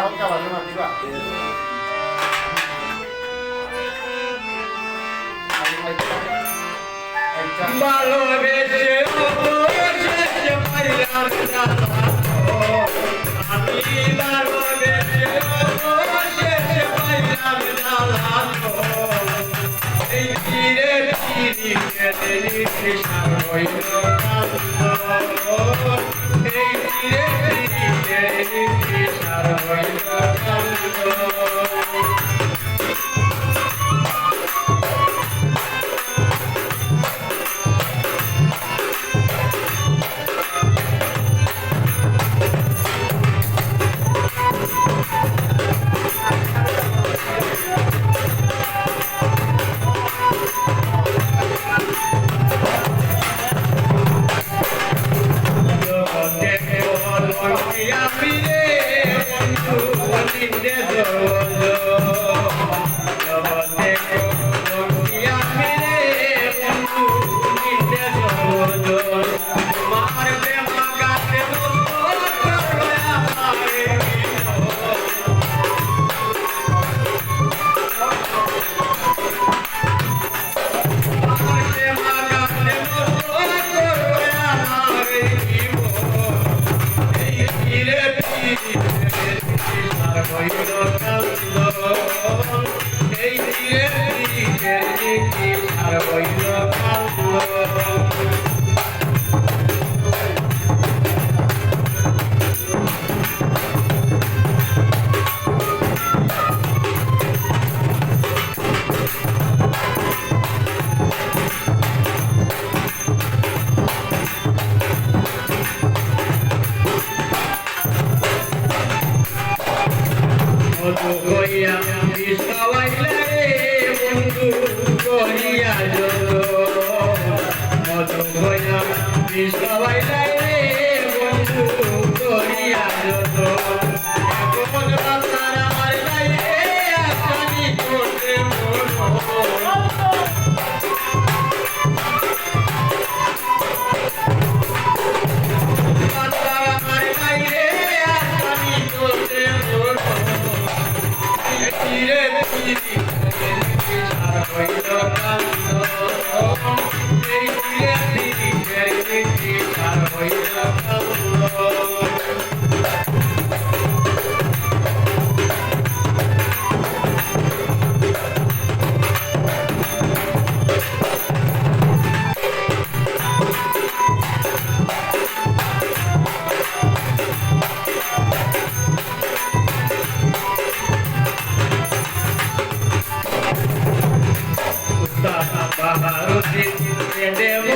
হালকা ভালো না দিবা ভালোবেসে অবশেষে পাইলাম না আমি ভালোবেসে অবশেষে পাইলাম না এই চিরে চিরিকে দেরিতে সার হইল এই চিরে চিরিকে দেরিতে সার হইল সবাই রে বন্ধু করিয়া যত এখন বাতার আমার লাইরে আসানি করতে বাতার আমার লাইরে আসানি করতে চিরে চিরি সার হইল কান্দ এই চিরে চিরি সার হইল কান্দ Baharuddin